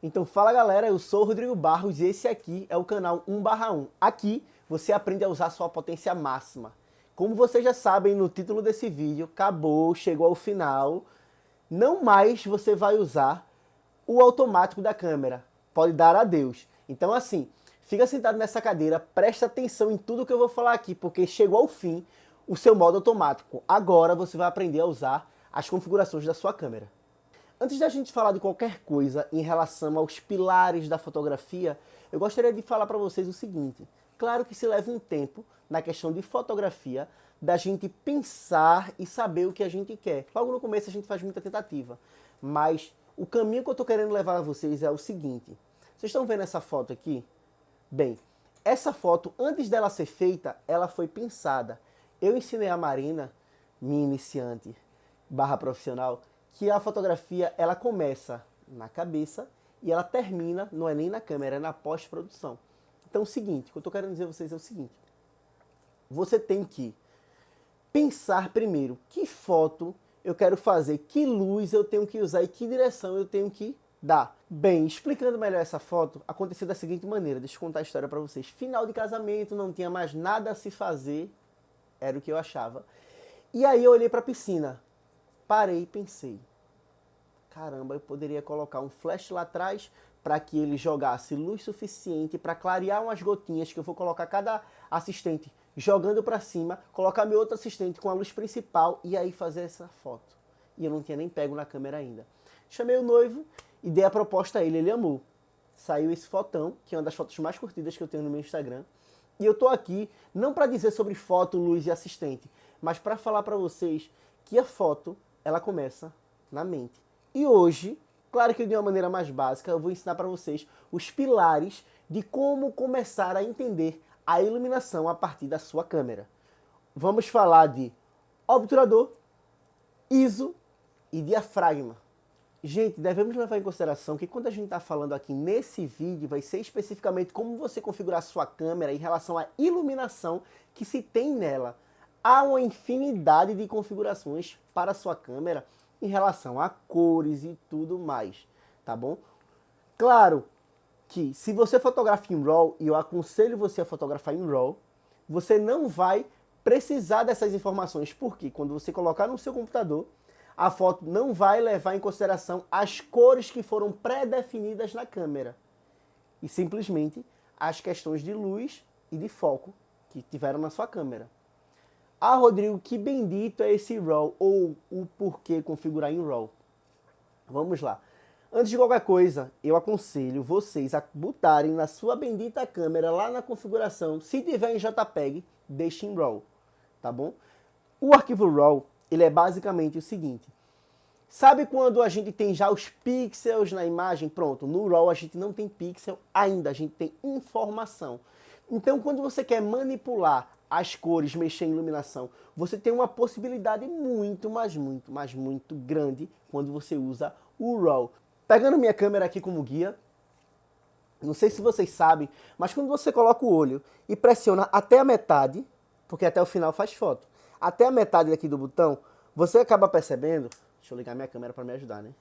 Então fala galera, eu sou o Rodrigo Barros e esse aqui é o canal 1/1. Aqui você aprende a usar sua potência máxima. Como vocês já sabem no título desse vídeo, acabou, chegou ao final. Não mais você vai usar o automático da câmera. Pode dar adeus. Então assim, fica sentado nessa cadeira, presta atenção em tudo que eu vou falar aqui, porque chegou ao fim o seu modo automático. Agora você vai aprender a usar as configurações da sua câmera. Antes da gente falar de qualquer coisa em relação aos pilares da fotografia, eu gostaria de falar para vocês o seguinte. Claro que se leva um tempo na questão de fotografia, da gente pensar e saber o que a gente quer. Logo no começo a gente faz muita tentativa, mas o caminho que eu estou querendo levar a vocês é o seguinte. Vocês estão vendo essa foto aqui? Bem, essa foto, antes dela ser feita, ela foi pensada. Eu ensinei a Marina, minha iniciante / profissional, que a fotografia ela começa na cabeça e ela termina, não é nem na câmera, é na pós-produção. Então o seguinte, o que eu estou querendo dizer a vocês é o seguinte. Você tem que pensar primeiro que foto eu quero fazer, que luz eu tenho que usar e que direção eu tenho que dar. Bem, explicando melhor essa foto, aconteceu da seguinte maneira, deixa eu contar a história para vocês. Final de casamento, não tinha mais nada a se fazer, era o que eu achava. E aí eu olhei para a piscina. Parei e pensei, caramba, eu poderia colocar um flash lá atrás para que ele jogasse luz suficiente para clarear umas gotinhas que eu vou colocar cada assistente jogando para cima, colocar meu outro assistente com a luz principal e aí fazer essa foto. E eu não tinha nem pego na câmera ainda. Chamei o noivo e dei a proposta a ele, ele amou. Saiu esse fotão, que é uma das fotos mais curtidas que eu tenho no meu Instagram. E eu tô aqui não para dizer sobre foto, luz e assistente, mas para falar para vocês que a foto ela começa na mente. E hoje, claro que de uma maneira mais básica, eu vou ensinar para vocês os pilares de como começar a entender a iluminação a partir da sua câmera. Vamos falar de obturador, ISO e diafragma. Gente, devemos levar em consideração que quando a gente está falando aqui nesse vídeo, vai ser especificamente como você configurar a sua câmera em relação à iluminação que se tem nela. Há uma infinidade de configurações para a sua câmera em relação a cores e tudo mais, tá bom? Claro que se você fotografa em RAW, e eu aconselho você a fotografar em RAW, você não vai precisar dessas informações, porque quando você colocar no seu computador, a foto não vai levar em consideração as cores que foram pré-definidas na câmera, e simplesmente as questões de luz e de foco que tiveram na sua câmera. Ah, Rodrigo, que bendito é esse RAW, ou o porquê configurar em RAW. Vamos lá. Antes de qualquer coisa, eu aconselho vocês a botarem na sua bendita câmera, lá na configuração, se tiver em JPEG, deixe em RAW, tá bom? O arquivo RAW, ele é basicamente o seguinte. Sabe quando a gente tem já os pixels na imagem? Pronto, no RAW a gente não tem pixel ainda, a gente tem informação. Então, quando você quer manipular as cores, mexer em iluminação, você tem uma possibilidade muito, mas muito grande quando você usa o RAW. Pegando minha câmera aqui como guia, não sei se vocês sabem, mas quando você coloca o olho e pressiona até a metade, porque até o final faz foto, até a metade aqui do botão, você acaba percebendo, deixa eu ligar minha câmera para me ajudar, né?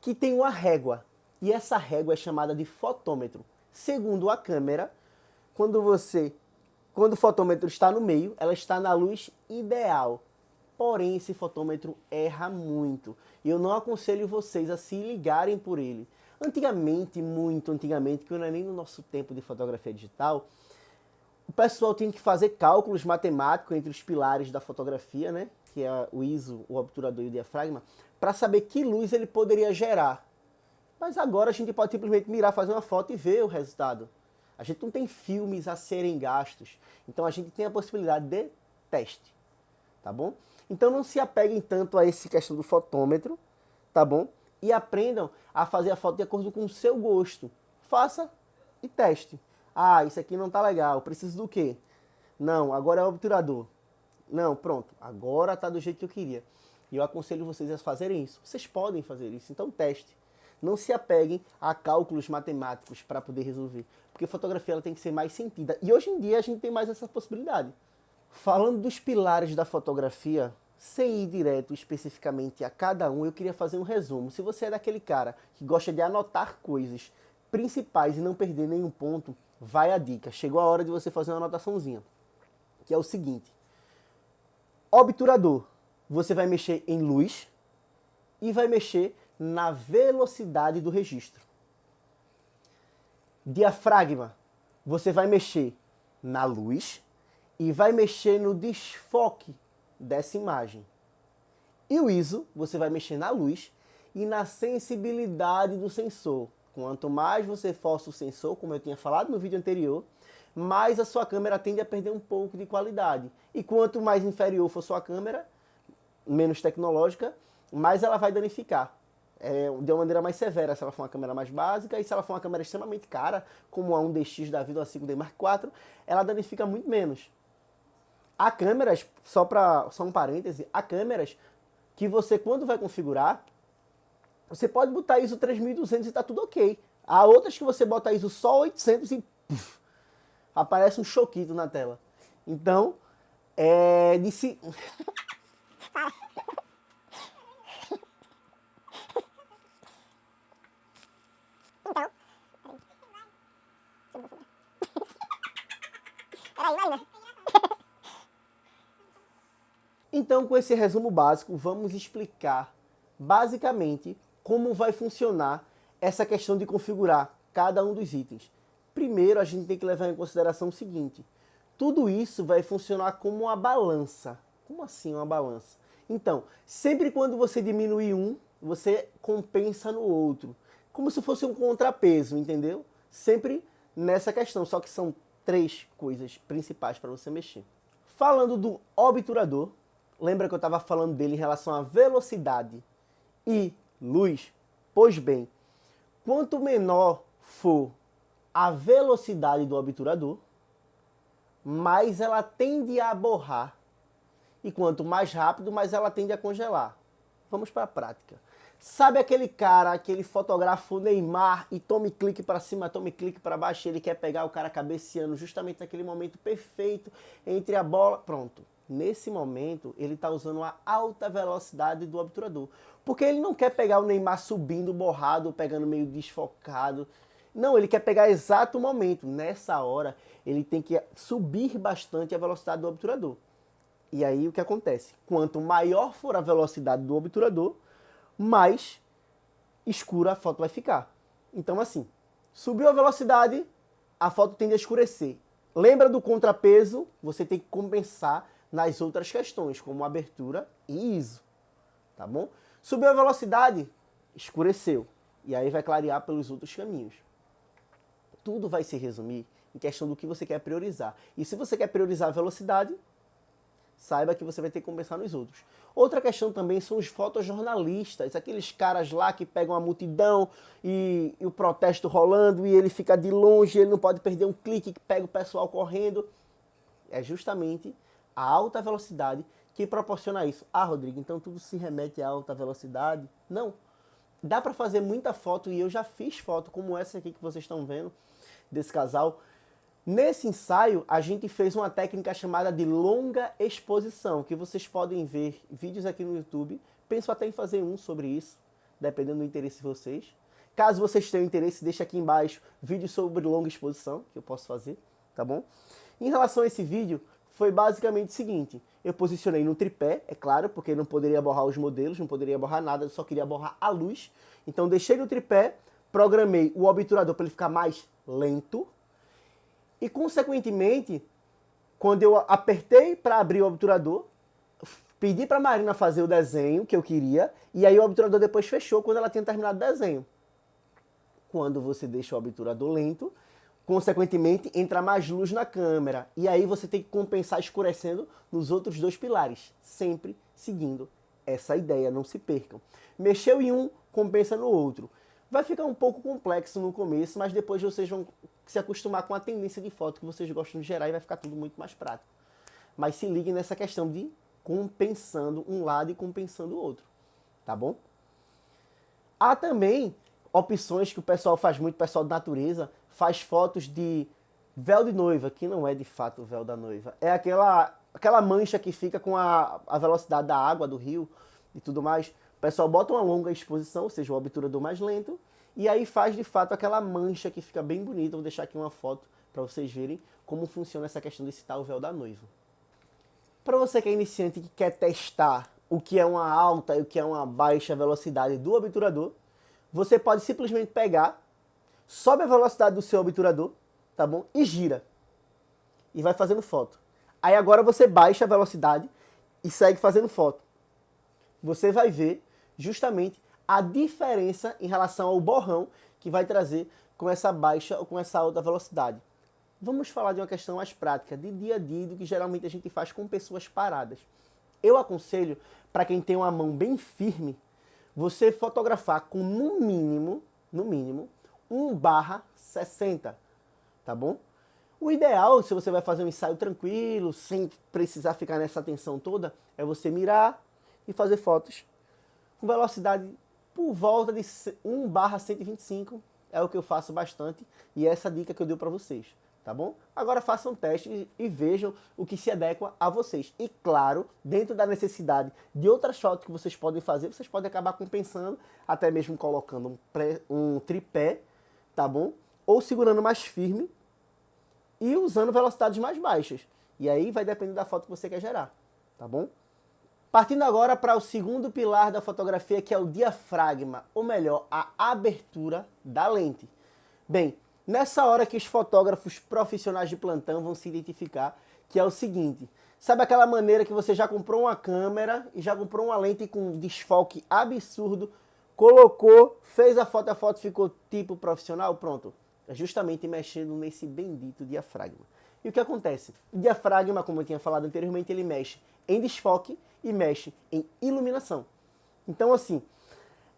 Que tem uma régua, e essa régua é chamada de fotômetro. Segundo a câmera, quando o fotômetro está no meio, ela está na luz ideal. Porém, esse fotômetro erra muito. E eu não aconselho vocês a se ligarem por ele. Antigamente, muito antigamente, que não é nem no nosso tempo de fotografia digital, o pessoal tinha que fazer cálculos matemáticos entre os pilares da fotografia, né? Que é o ISO, o obturador e o diafragma, para saber que luz ele poderia gerar. Mas agora a gente pode simplesmente mirar, fazer uma foto e ver o resultado. A gente não tem filmes a serem gastos, então a gente tem a possibilidade de teste, tá bom? Então não se apeguem tanto a essa questão do fotômetro, tá bom? E aprendam a fazer a foto de acordo com o seu gosto. Faça e teste. Ah, isso aqui não tá legal, preciso do quê? Não, agora é o obturador. Não, pronto, agora tá do jeito que eu queria. E eu aconselho vocês a fazerem isso. Vocês podem fazer isso, então teste. Não se apeguem a cálculos matemáticos para poder resolver. Porque fotografia ela tem que ser mais sentida. E hoje em dia a gente tem mais essa possibilidade. Falando dos pilares da fotografia, sem ir direto especificamente a cada um, eu queria fazer um resumo. Se você é daquele cara que gosta de anotar coisas principais e não perder nenhum ponto, vai a dica. Chegou a hora de você fazer uma anotaçãozinha, que é o seguinte. Obturador, você vai mexer em luz e vai mexer na velocidade do registro. Diafragma, você vai mexer na luz e vai mexer no desfoque dessa imagem. E o ISO, você vai mexer na luz e na sensibilidade do sensor. Quanto mais você força o sensor, como eu tinha falado no vídeo anterior, mais a sua câmera tende a perder um pouco de qualidade. E quanto mais inferior for sua câmera, menos tecnológica, mais ela vai danificar. De uma maneira mais severa se ela for uma câmera mais básica, e se ela for uma câmera extremamente cara, como a 1DX da vida ou a 5D Mark IV, ela danifica muito menos. Há câmeras, só um parêntese, há câmeras que você, quando vai configurar, você pode botar ISO 3200 e tá tudo ok. Há outras que você bota ISO só 800 e puff, aparece um choquito na tela. Então, de se... Então, com esse resumo básico, vamos explicar basicamente como vai funcionar essa questão de configurar cada um dos itens. Primeiro, a gente tem que levar em consideração o seguinte: tudo isso vai funcionar como uma balança. Como assim uma balança? Então, sempre quando você diminui um, você compensa no outro. Como se fosse um contrapeso, entendeu? Sempre nessa questão, só que são 3 coisas principais para você mexer. Falando do obturador, lembra que eu estava falando dele em relação à velocidade e luz? Pois bem, quanto menor for a velocidade do obturador, mais ela tende a borrar. E quanto mais rápido, mais ela tende a congelar. Vamos para a prática. Sabe aquele cara, aquele fotógrafo Neymar, e tome clique para cima, tome clique para baixo, ele quer pegar o cara cabeceando justamente naquele momento perfeito entre a bola, pronto. Nesse momento, ele está usando a alta velocidade do obturador. Porque ele não quer pegar o Neymar subindo borrado, pegando meio desfocado. Não, ele quer pegar exato o momento. Nessa hora, ele tem que subir bastante a velocidade do obturador. E aí o que acontece? Quanto maior for a velocidade do obturador, mais escura a foto vai ficar. Então assim, subiu a velocidade, a foto tende a escurecer. Lembra do contrapeso? Você tem que compensar nas outras questões, como abertura e ISO. Tá bom? Subiu a velocidade, escureceu. E aí vai clarear pelos outros caminhos. Tudo vai se resumir em questão do que você quer priorizar. E se você quer priorizar a velocidade, saiba que você vai ter que compensar nos outros. Outra questão também são os fotojornalistas, aqueles caras lá que pegam a multidão e o protesto rolando e ele fica de longe, ele não pode perder um clique, que pega o pessoal correndo. É justamente a alta velocidade que proporciona isso. Ah, Rodrigo, então tudo se remete à alta velocidade? Não. Dá para fazer muita foto e eu já fiz foto como essa aqui que vocês estão vendo desse casal. Nesse ensaio, a gente fez uma técnica chamada de longa exposição, que vocês podem ver vídeos aqui no YouTube. Penso até em fazer um sobre isso, dependendo do interesse de vocês. Caso vocês tenham interesse, deixa aqui embaixo vídeo sobre longa exposição, que eu posso fazer, tá bom? Em relação a esse vídeo, foi basicamente o seguinte: eu posicionei no tripé, é claro, porque não poderia borrar os modelos, não poderia borrar nada, eu só queria borrar a luz. Então deixei no tripé, programei o obturador para ele ficar mais lento. E, consequentemente, quando eu apertei para abrir o obturador, pedi para a Marina fazer o desenho que eu queria, e aí o obturador depois fechou quando ela tinha terminado o desenho. Quando você deixa o obturador lento, consequentemente, entra mais luz na câmera. E aí você tem que compensar escurecendo nos outros 2 pilares, sempre seguindo essa ideia, não se percam. Mexeu em um, compensa no outro. Vai ficar um pouco complexo no começo, mas depois vocês vão se acostumar com a tendência de foto que vocês gostam de gerar e vai ficar tudo muito mais prático. Mas se liguem nessa questão de compensando um lado e compensando o outro, tá bom? Há também opções que o pessoal faz muito, o pessoal de natureza, faz fotos de véu de noiva, que não é de fato o véu da noiva. É aquela mancha que fica com a velocidade da água, do rio e tudo mais. O pessoal bota uma longa exposição, ou seja, o obturador mais lento, e aí faz de fato aquela mancha que fica bem bonita. Vou deixar aqui uma foto para vocês verem como funciona essa questão desse tal véu da noiva. Para você que é iniciante e que quer testar o que é uma alta e o que é uma baixa velocidade do obturador, você pode simplesmente pegar, sobe a velocidade do seu obturador, tá bom? E gira. E vai fazendo foto. Aí agora você baixa a velocidade e segue fazendo foto. Você vai ver justamente a diferença em relação ao borrão que vai trazer com essa baixa ou com essa alta velocidade. Vamos falar de uma questão mais prática, de dia a dia, do que geralmente a gente faz com pessoas paradas. Eu aconselho, para quem tem uma mão bem firme, você fotografar com no mínimo 1/60, tá bom? O ideal, se você vai fazer um ensaio tranquilo, sem precisar ficar nessa tensão toda, é você mirar e fazer fotos com velocidade por volta de 1/125, é o que eu faço bastante, e é essa dica que eu dei para vocês, tá bom? Agora façam um teste e vejam o que se adequa a vocês. E claro, dentro da necessidade de outras fotos que vocês podem fazer, vocês podem acabar compensando, até mesmo colocando um tripé, tá bom? Ou segurando mais firme e usando velocidades mais baixas. E aí vai depender da foto que você quer gerar, tá bom? Partindo agora para o segundo pilar da fotografia, que é o diafragma, ou melhor, a abertura da lente. Bem, nessa hora que os fotógrafos profissionais de plantão vão se identificar, que é o seguinte: sabe aquela maneira que você já comprou uma câmera e já comprou uma lente com desfoque absurdo, colocou, fez a foto ficou tipo profissional? Pronto. É justamente mexendo nesse bendito diafragma. E o que acontece? O diafragma, como eu tinha falado anteriormente, ele mexe em desfoque e mexe em iluminação. Então, assim,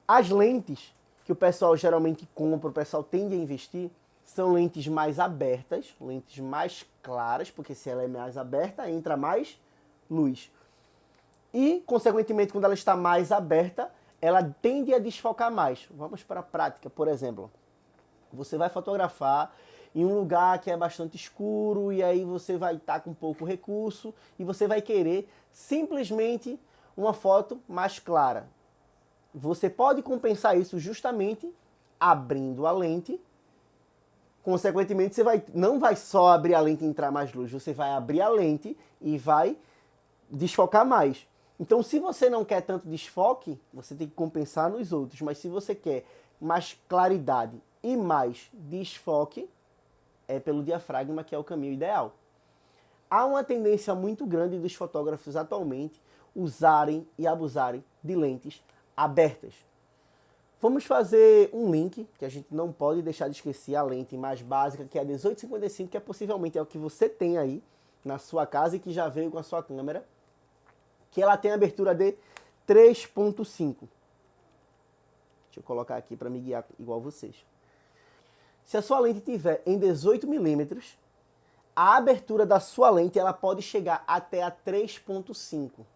as lentes que o pessoal geralmente compra, o pessoal tende a investir, são lentes mais abertas, lentes mais claras, porque se ela é mais aberta, entra mais luz. E, consequentemente, quando ela está mais aberta, ela tende a desfocar mais. Vamos para a prática, por exemplo. Você vai fotografar em um lugar que é bastante escuro e aí você vai estar com pouco recurso e você vai querer simplesmente uma foto mais clara. Você pode compensar isso justamente abrindo a lente. Consequentemente, você não vai só abrir a lente e entrar mais luz, você vai abrir a lente e vai desfocar mais. Então, se você não quer tanto desfoque, você tem que compensar nos outros. Mas se você quer mais claridade e mais desfoque, é pelo diafragma que é o caminho ideal. Há uma tendência muito grande dos fotógrafos atualmente usarem e abusarem de lentes abertas. Vamos fazer um link, que a gente não pode deixar de esquecer, a lente mais básica, que é a 1855, que possivelmente é o que você tem aí na sua casa e que já veio com a sua câmera, que ela tem abertura de 3.5. Deixa eu colocar aqui para me guiar igual vocês. Se a sua lente tiver em 18 milímetros, a abertura da sua lente ela pode chegar até a 3.5.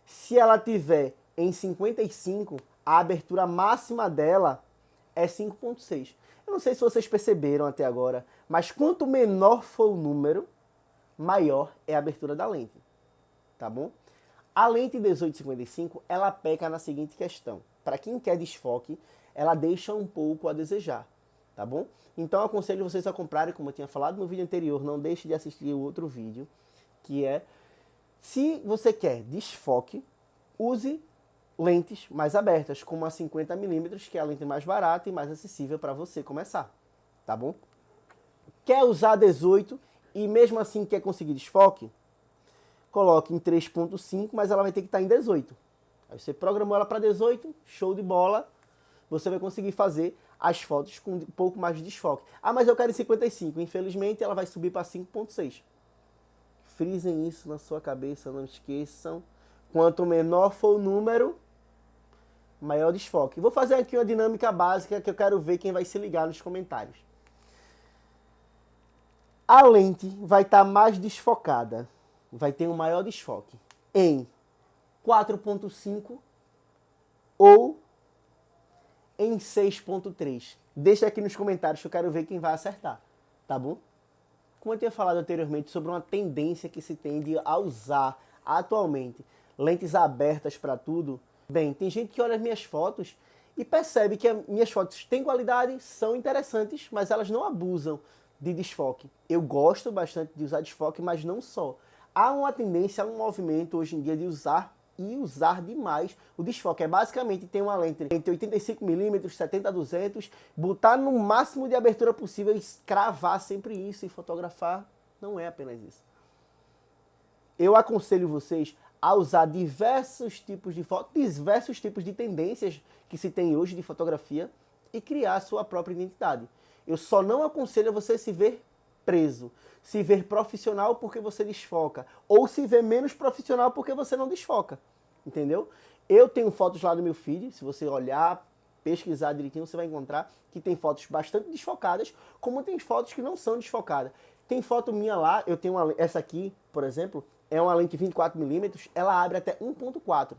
Se ela tiver em 55, a abertura máxima dela é 5.6. Eu não sei se vocês perceberam até agora, mas quanto menor for o número, maior é a abertura da lente, tá bom? A lente 1855, ela peca na seguinte questão. Para quem quer desfoque, ela deixa um pouco a desejar, tá bom? Então eu aconselho vocês a comprarem, como eu tinha falado no vídeo anterior, não deixe de assistir o outro vídeo, que é, se você quer desfoque, use lentes mais abertas, como a 50mm, que é a lente mais barata e mais acessível para você começar, tá bom? Quer usar 18 e mesmo assim quer conseguir desfoque? Coloque em 3.5, mas ela vai ter que estar em 18. Aí você programou ela para 18, show de bola, você vai conseguir fazer as fotos com um pouco mais de desfoque. Ah, mas eu quero em 55, infelizmente ela vai subir para 5.6. Frisem isso na sua cabeça, não esqueçam. Quanto menor for o número, maior o desfoque. Vou fazer aqui uma dinâmica básica que eu quero ver quem vai se ligar nos comentários. A lente vai estar mais desfocada, vai ter um maior desfoque em 4.5 ou em 6.3. Deixa aqui nos comentários que eu quero ver quem vai acertar, tá bom? Como eu tinha falado anteriormente sobre uma tendência que se tende a usar atualmente lentes abertas para tudo, bem, tem gente que olha as minhas fotos e percebe que as minhas fotos têm qualidade, são interessantes, mas elas não abusam de desfoque. Eu gosto bastante de usar desfoque, mas não só. Há uma tendência, há um movimento hoje em dia de usar demais o desfoque. É basicamente ter uma lente entre 85mm, 70-200, botar no máximo de abertura possível e cravar sempre isso e fotografar. Não é apenas isso. Eu aconselho vocês a usar diversos tipos de fotos, diversos tipos de tendências que se tem hoje de fotografia e criar a sua própria identidade. Eu só não aconselho você se ver preso, se ver profissional porque você desfoca, ou se ver menos profissional porque você não desfoca, entendeu? Eu tenho fotos lá no meu feed, se você olhar, pesquisar direitinho, você vai encontrar que tem fotos bastante desfocadas, como tem fotos que não são desfocadas. Tem foto minha lá, eu tenho essa aqui, por exemplo, é uma lente 24mm, ela abre até 1.4.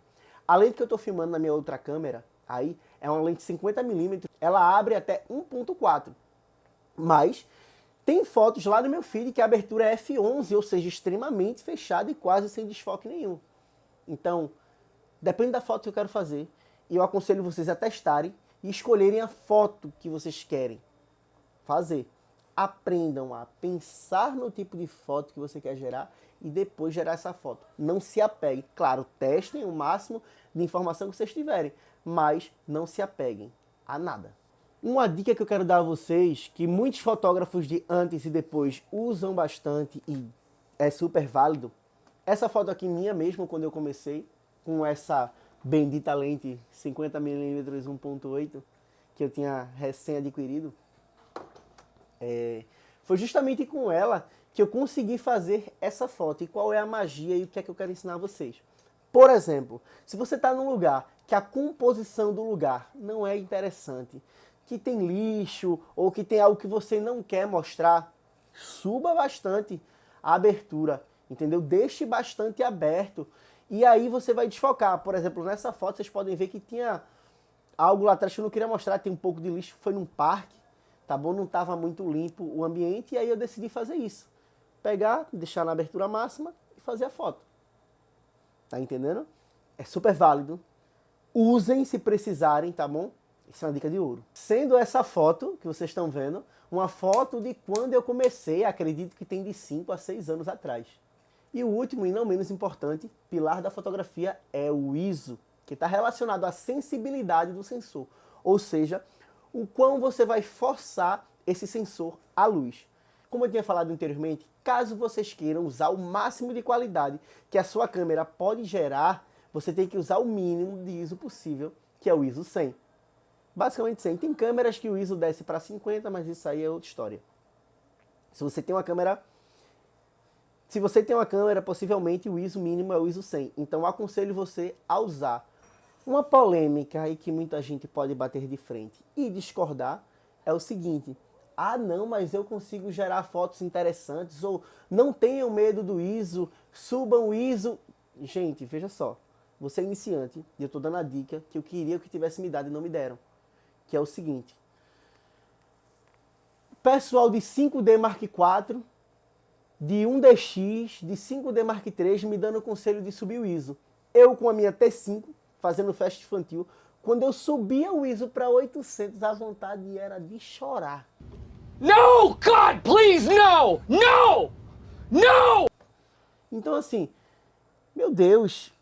A lente que eu estou filmando na minha outra câmera, aí, é uma lente 50mm, ela abre até 1.4. Mas tem fotos lá no meu feed que a abertura é f11, ou seja, extremamente fechada e quase sem desfoque nenhum. Então, depende da foto que eu quero fazer, e eu aconselho vocês a testarem e escolherem a foto que vocês querem fazer. Aprendam a pensar no tipo de foto que você quer gerar e depois gerar essa foto. Não se apeguem. Claro, testem o máximo de informação que vocês tiverem, mas não se apeguem a nada. Uma dica que eu quero dar a vocês, que muitos fotógrafos de antes e depois usam bastante e é super válido, essa foto aqui minha mesmo, quando eu comecei, com essa bendita lente 50mm 1.8, que eu tinha recém adquirido, foi justamente com ela que eu consegui fazer essa foto. E qual é a magia e o que é que eu quero ensinar a vocês? Por exemplo, se você está num lugar que a composição do lugar não é interessante, que tem lixo ou que tem algo que você não quer mostrar, suba bastante a abertura, entendeu? Deixe bastante aberto e aí você vai desfocar. Por exemplo, nessa foto vocês podem ver que tinha algo lá atrás que eu não queria mostrar, tem um pouco de lixo, foi num parque, tá bom? Não estava muito limpo o ambiente e aí eu decidi fazer isso. Pegar, deixar na abertura máxima e fazer a foto. Tá entendendo? É super válido. Usem se precisarem, tá bom? Isso é uma dica de ouro. Sendo essa foto que vocês estão vendo, uma foto de quando eu comecei, acredito que tem de 5 a 6 anos atrás. E o último e não menos importante, pilar da fotografia é o ISO, que está relacionado à sensibilidade do sensor. Ou seja, o quão você vai forçar esse sensor à luz. Como eu tinha falado anteriormente, caso vocês queiram usar o máximo de qualidade que a sua câmera pode gerar, você tem que usar o mínimo de ISO possível, que é o ISO 100. Basicamente 100. Tem câmeras que o ISO desce para 50, mas isso aí é outra história. Se você tem uma câmera, possivelmente o ISO mínimo é o ISO 100. Então eu aconselho você a usar. Uma polêmica aí que muita gente pode bater de frente e discordar é o seguinte: ah não, mas eu consigo gerar fotos interessantes, ou não tenham medo do ISO, subam o ISO. Gente, veja só, você é iniciante e eu estou dando a dica que eu queria que tivesse me dado e não me deram. Que é o seguinte: pessoal de 5D Mark IV, de 1DX, de 5D Mark III me dando o conselho de subir o ISO. Eu com a minha T5, fazendo festa infantil, quando eu subia o ISO para 800, a vontade era de chorar. No, God, please, no! No! No! Então assim, meu Deus,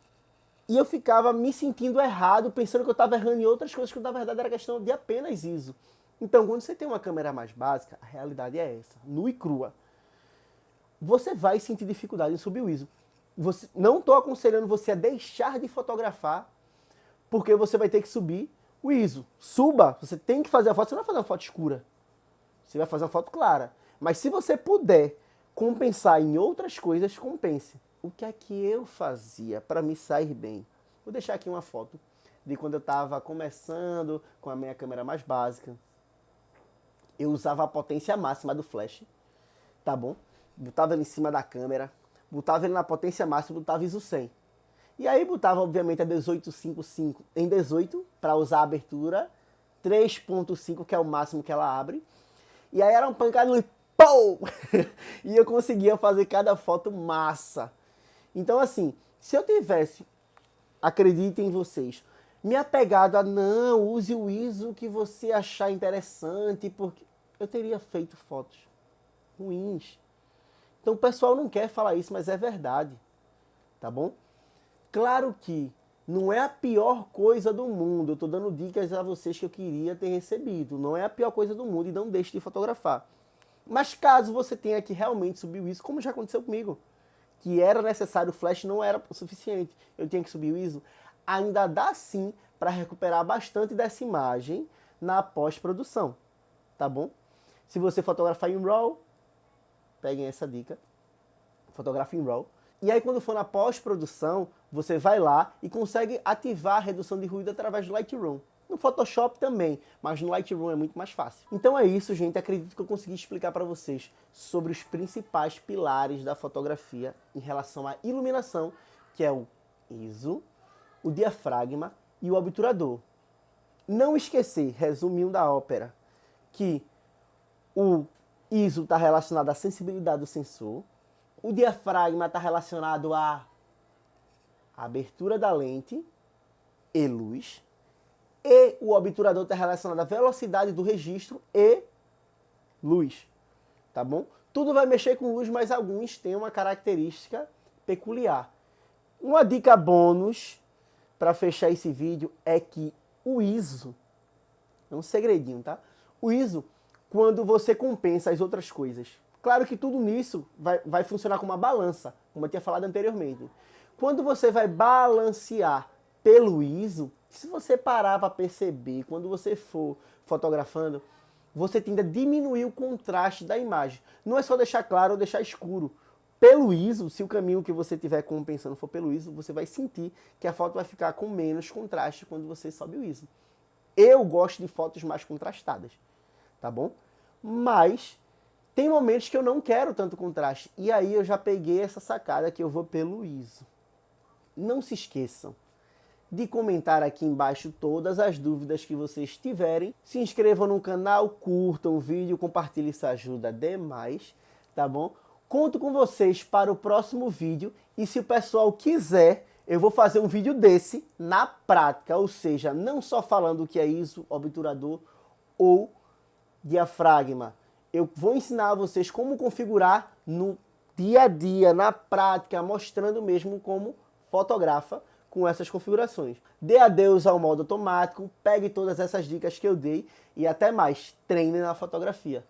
e eu ficava me sentindo errado, pensando que eu estava errando em outras coisas, que na verdade era questão de apenas ISO. Então, quando você tem uma câmera mais básica, a realidade é essa, nua e crua. Você vai sentir dificuldade em subir o ISO. Não estou aconselhando você a deixar de fotografar, porque você vai ter que subir o ISO. Suba, você tem que fazer a foto, você não vai fazer uma foto escura. Você vai fazer uma foto clara. Mas se você puder compensar em outras coisas, compense. O que é que eu fazia para me sair bem? Vou deixar aqui uma foto de quando eu estava começando com a minha câmera mais básica. Eu usava a potência máxima do flash, tá bom? Botava ele em cima da câmera, botava ele na potência máxima, botava ISO 100. E aí botava, obviamente, a 1855 em 18 para usar a abertura 3.5, que é o máximo que ela abre. E aí era um pancada ali, pô! E eu conseguia fazer cada foto massa. Então, assim, se eu tivesse, acreditem em vocês, me apegado a não, use o ISO que você achar interessante, porque eu teria feito fotos ruins. Então o pessoal não quer falar isso, mas é verdade, tá bom? Claro que não é a pior coisa do mundo, eu tô dando dicas a vocês que eu queria ter recebido, não é a pior coisa do mundo e não deixe de fotografar. Mas caso você tenha que realmente subir o ISO, como já aconteceu comigo, que era necessário o flash, não era o suficiente, eu tinha que subir o ISO, ainda dá sim para recuperar bastante dessa imagem na pós-produção, tá bom? Se você fotografar em RAW, peguem essa dica, fotografe em RAW, e aí quando for na pós-produção, você vai lá e consegue ativar a redução de ruído através do Lightroom. No Photoshop também, mas no Lightroom é muito mais fácil. Então é isso, gente. Acredito que eu consegui explicar para vocês sobre os principais pilares da fotografia em relação à iluminação, que é o ISO, o diafragma e o obturador. Não esquecer, resumindo da ópera, que o ISO está relacionado à sensibilidade do sensor, o diafragma está relacionado à abertura da lente e luz, e o obturador está relacionado à velocidade do registro e luz, tá bom? Tudo vai mexer com luz, mas alguns têm uma característica peculiar. Uma dica bônus para fechar esse vídeo é que o ISO, é um segredinho, tá? O ISO, quando você compensa as outras coisas. Claro que tudo nisso vai funcionar como uma balança, como eu tinha falado anteriormente. Quando você vai balancear pelo ISO, se você parar para perceber, quando você for fotografando, você tende a diminuir o contraste da imagem. Não é só deixar claro ou deixar escuro. Pelo ISO, se o caminho que você estiver compensando for pelo ISO, você vai sentir que a foto vai ficar com menos contraste quando você sobe o ISO. Eu gosto de fotos mais contrastadas, tá bom? Mas tem momentos que eu não quero tanto contraste. E aí eu já peguei essa sacada que eu vou pelo ISO. Não se esqueçam de comentar aqui embaixo todas as dúvidas que vocês tiverem. Se inscrevam no canal, curtam o vídeo, compartilhem, isso ajuda demais, tá bom? Conto com vocês para o próximo vídeo e se o pessoal quiser, eu vou fazer um vídeo desse na prática, ou seja, não só falando o que é ISO, obturador ou diafragma. Eu vou ensinar a vocês como configurar no dia a dia, na prática, mostrando mesmo como fotografa com essas configurações. Dê adeus ao modo automático, pegue todas essas dicas que eu dei e até mais, treine na fotografia.